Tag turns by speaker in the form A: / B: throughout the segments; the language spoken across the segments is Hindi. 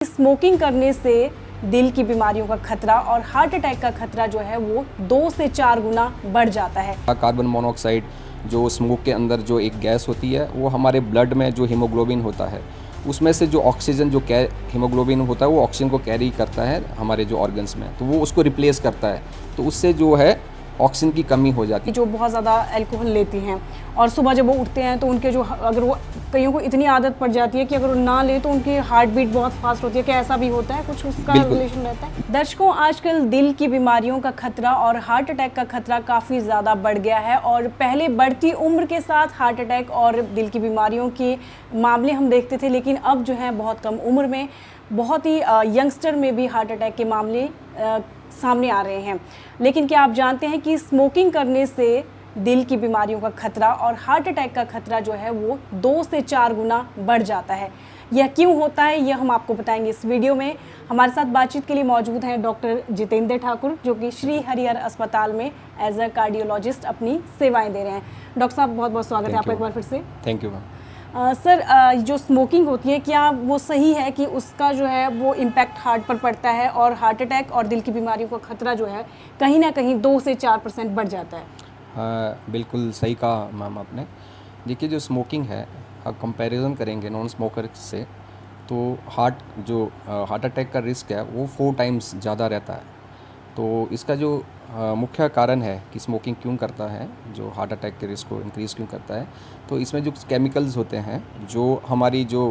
A: स्मोकिंग करने से दिल की बीमारियों का खतरा और हार्ट अटैक का खतरा जो है वो 2 से 4 गुना बढ़ जाता है।
B: कार्बन मोनोऑक्साइड जो स्मोक के अंदर जो एक गैस होती है वो हमारे ब्लड में जो हीमोग्लोबिन होता है उसमें से जो ऑक्सीजन जो हीमोग्लोबिन होता है वो ऑक्सीजन को कैरी करता है हमारे जो ऑर्गन्स में, तो वो उसको रिप्लेस करता है। तो उससे जो है ऑक्सीजन की कमी हो जाती है।
A: जो बहुत ज़्यादा अल्कोहल लेती हैं और सुबह जब वो उठते हैं तो उनके जो अगर वो कईयों को इतनी आदत पड़ जाती है कि अगर वो ना ले तो उनकी हार्ट बीट बहुत फास्ट होती है। क्या ऐसा भी होता है? कुछ उसका रिलेशन रहता है? दर्शकों, आजकल दिल की बीमारियों का खतरा और हार्ट अटैक का खतरा काफ़ी ज़्यादा बढ़ गया है और पहले बढ़ती उम्र के साथ हार्ट अटैक और दिल की बीमारियों के मामले हम देखते थे, लेकिन अब जो है बहुत कम उम्र में बहुत ही यंगस्टर में भी हार्ट अटैक के मामले सामने आ रहे हैं। लेकिन क्या आप जानते हैं कि स्मोकिंग करने से दिल की बीमारियों का खतरा और हार्ट अटैक का खतरा जो है वो 2 से 4 गुना बढ़ जाता है। यह क्यों होता है, यह हम आपको बताएंगे इस वीडियो में। हमारे साथ बातचीत के लिए मौजूद हैं डॉक्टर जितेंद्र ठाकुर, जो कि श्री हरिहर अस्पताल में एज अ कार्डियोलॉजिस्ट अपनी सेवाएं दे रहे हैं। डॉक्टर साहब, बहुत बहुत स्वागत है आपका एक बार फिर से।
B: Thank you ma'am.
A: सर, जो स्मोकिंग होती है क्या वो सही है कि उसका जो है वो इम्पैक्ट हार्ट पर पड़ता है और हार्ट अटैक और दिल की बीमारियों का खतरा जो है कहीं ना कहीं 2 से 4% बढ़ जाता है?
B: हाँ, बिल्कुल सही कहा मैम आपने। देखिए, जो स्मोकिंग है कंपैरिजन करेंगे नॉन स्मोकर से, तो हार्ट अटैक का रिस्क है वो 4 टाइम्स ज़्यादा रहता है। तो इसका जो मुख्य कारण है कि स्मोकिंग क्यों करता है, जो हार्ट अटैक के रिस्क को इंक्रीज़ क्यों करता है, तो इसमें जो केमिकल्स होते हैं जो हमारी जो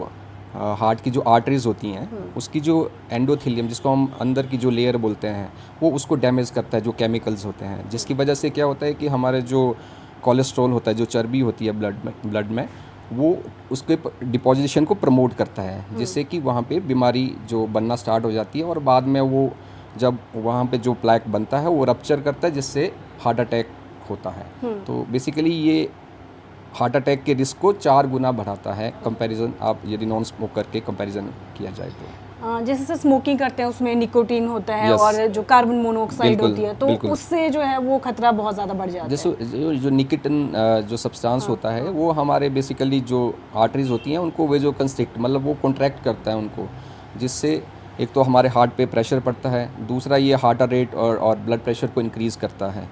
B: हार्ट की जो आर्टरीज होती हैं उसकी जो एंडोथेलियम, जिसको हम अंदर की जो लेयर बोलते हैं, वो उसको डैमेज करता है, जो केमिकल्स होते हैं, जिसकी वजह से क्या होता है कि हमारे जो कोलेस्ट्रॉल होता है, जो चर्बी होती है ब्लड में वो उसके डिपोजिशन को प्रमोट करता है, जिससे कि वहाँ पे बीमारी जो बनना स्टार्ट हो जाती है और बाद में वो जब वहाँ पे जो प्लैक बनता है वो रप्चर करता है, जिससे हार्ट अटैक होता है। तो बेसिकली ये हार्ट अटैक के रिस्क को 4 गुना बढ़ाता है कंपैरिजन, आप यदि नॉन स्मोकर के कंपैरिजन किया जाए तो।
A: जैसे से स्मोकिंग करते हैं उसमें निकोटीन होता है
B: Yes.
A: और जो कार्बन मोनोऑक्साइड होती है, तो
B: बिल्कुल।
A: उससे जो है वो खतरा बहुत ज़्यादा बढ़ जाता है।
B: जैसे जो निकोटिन जो सब्सटेंस होता है वो हमारे बेसिकली जो आर्टरीज होती हैं उनको वेजो कंस्ट्रिक्ट, मतलब वो कॉन्ट्रैक्ट करता है उनको, जिससे एक तो हमारे हार्ट पे प्रेशर पड़ता है, दूसरा ये हार्ट रेट और ब्लड प्रेशर को इंक्रीज़ करता है।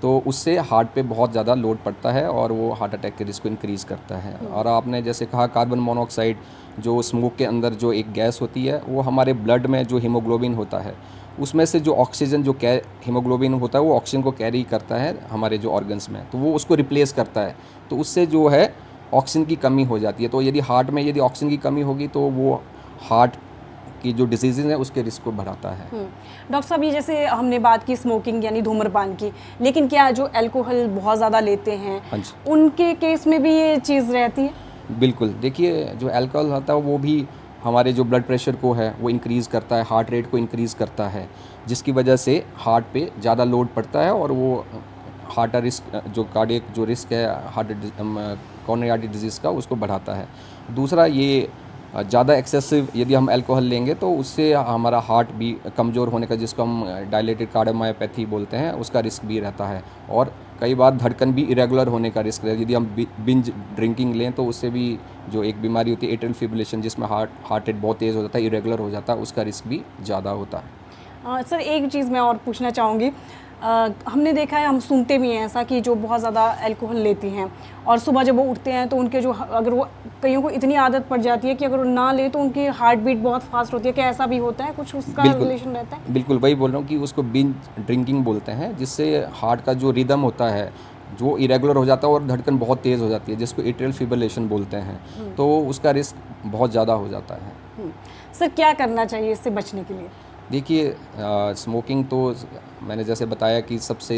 B: तो उससे हार्ट पे बहुत ज़्यादा लोड पड़ता है और वो हार्ट अटैक के रिस्क को इंक्रीज़ करता है। और आपने जैसे कहा कार्बन मोनोऑक्साइड जो स्मोक के अंदर जो एक गैस होती है वो हमारे ब्लड में जो हीमोग्लोबिन होता है उसमें से जो ऑक्सीजन जो हीमोग्लोबिन होता है वो ऑक्सीजन को कैरी करता है हमारे जो ऑर्गन्स में, तो वो उसको रिप्लेस करता है। तो उससे जो है ऑक्सीजन की कमी हो जाती है। तो यदि हार्ट में यदि ऑक्सीजन की कमी होगी तो वो हार्ट की जो डिसीज़ है उसके रिस्क को बढ़ाता है।
A: डॉक्टर साहब, ये जैसे हमने बात की स्मोकिंग यानी धूम्रपान की, लेकिन क्या जो अल्कोहल बहुत ज़्यादा लेते हैं उनके केस में भी ये चीज़ रहती है?
B: बिल्कुल। देखिए, जो अल्कोहल होता है वो भी हमारे जो ब्लड प्रेशर को है वो इंक्रीज़ करता है, हार्ट रेट को इंक्रीज़ करता है, जिसकी वजह से हार्ट पे ज़्यादा लोड पड़ता है और वो हार्ट रिस्क जो कार्डियक जो रिस्क है कॉरोनरी आर्टरी डिजीज़ का उसको बढ़ाता है। दूसरा, ये ज़्यादा एक्सेसिव यदि हम अल्कोहल लेंगे तो उससे हमारा हार्ट भी कमज़ोर होने का, जिसको हम डायलेटेड कार्डियोमायोपैथी बोलते हैं, उसका रिस्क भी रहता है। और कई बार धड़कन भी इरेगुलर होने का रिस्क रहता है। यदि हम बिंज ड्रिंकिंग लें तो उससे भी जो एक बीमारी होती है एट्रियल फिब्रिलेशन, जिसमें हार्ट रेट बहुत तेज़ हो जाता है, इरेगुलर हो जाता है, उसका रिस्क भी ज़्यादा होता है।
A: सर, एक चीज़ मैं और पूछना चाहूँगी। हमने देखा है, हम सुनते भी हैं ऐसा कि जो बहुत ज़्यादा अल्कोहल लेती हैं और सुबह जब वो उठते हैं तो उनके जो अगर वो कईयों को इतनी आदत पड़ जाती है कि अगर वो ना ले तो उनकी हार्ट बीट बहुत फास्ट होती है। क्या ऐसा भी होता है? कुछ उसका रिलेशन रहता है?
B: बिल्कुल, वही बोल रहा हूँ कि उसको बिंज ड्रिंकिंग बोलते हैं, जिससे हार्ट का जो रिदम होता है जो इरेगुलर हो जाता है और धड़कन बहुत तेज़ हो जाती है, जिसको एट्रियल फिब्रिलेशन बोलते हैं, तो उसका रिस्क बहुत ज़्यादा हो जाता है।
A: सर, क्या करना चाहिए इससे बचने के लिए?
B: देखिए, स्मोकिंग तो मैंने जैसे बताया कि सबसे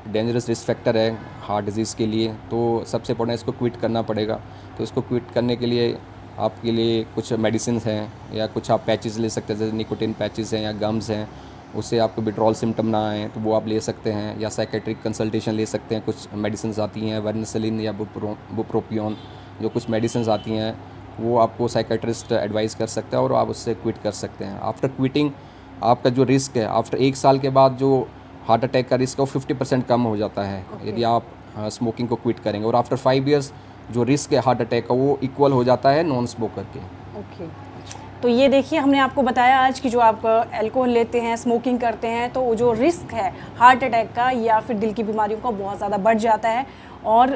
B: डेंजरस रिस्क फैक्टर है हार्ट डिजीज़ के लिए, तो सबसे पहले इसको क्विट करना पड़ेगा। तो इसको क्विट करने के लिए आपके लिए कुछ मेडिसिन हैं या कुछ आप पैचेस ले सकते हैं, जैसे निकोटिन पैचेस हैं या गम्स हैं, उससे आपको विड्रॉल सिम्टम ना आए तो वो आप ले सकते हैं, या साइकेट्रिक कंसल्टेशन ले सकते हैं। कुछ मेडिसिन आती हैं वेनिसिलिन या बुप्रोपियोन, जो कुछ मेडिसिन आती हैं वो आपको साइकेट्रिस्ट एडवाइस कर सकता है और आप उससे क्विट कर सकते हैं। आफ्टर क्विटिंग आपका जो रिस्क है आफ्टर 1 साल के बाद जो हार्ट अटैक का रिस्क है वो 50% कम हो जाता है यदि आप स्मोकिंग को क्विट करेंगे, और आफ्टर 5 इयर्स जो रिस्क है हार्ट अटैक का वो इक्वल हो जाता है नॉन स्मोकर के।
A: ओके। तो ये देखिए, हमने आपको बताया आज कि जो आप अल्कोहल लेते हैं, स्मोकिंग करते हैं, तो जो रिस्क है हार्ट अटैक का या फिर दिल की बीमारियों का बहुत ज़्यादा बढ़ जाता है और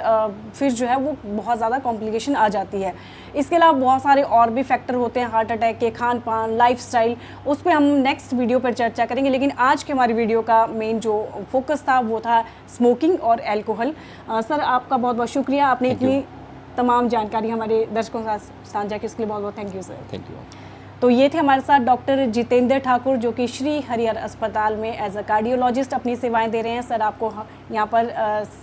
A: फिर जो है वो बहुत ज़्यादा कॉम्प्लिकेशन आ जाती है। इसके अलावा बहुत सारे और भी फैक्टर होते हैं हार्ट अटैक के, खान पान, लाइफस्टाइल, उस पर हम नेक्स्ट वीडियो पर चर्चा करेंगे। लेकिन आज के हमारी वीडियो का मेन जो फोकस था वो था स्मोकिंग और अल्कोहल। सर, आपका बहुत बहुत शुक्रिया, आपने इतनी तमाम जानकारी हमारे दर्शकों के साथ साझा की, उसके लिए बहुत बहुत thank you sir.
B: Thank you.
A: तो ये थे हमारे साथ डॉक्टर जितेंद्र ठाकुर, जो कि श्री हरिहर अस्पताल में एज अ कार्डियोलॉजिस्ट अपनी सेवाएं दे रहे हैं। सर आपको यहाँ पर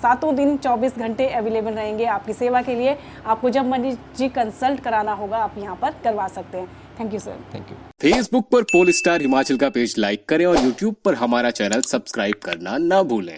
A: 7 दिन 24 घंटे अवेलेबल रहेंगे आपकी सेवा के लिए। आपको जब मर्जी कंसल्ट कराना होगा आप यहाँ पर करवा सकते हैं। Thank you sir.
B: Thank you.
C: Facebook पर पोलस्टार हिमाचल का पेज लाइक करें और यूट्यूब पर हमारा चैनल सब्सक्राइब करना ना भूलें।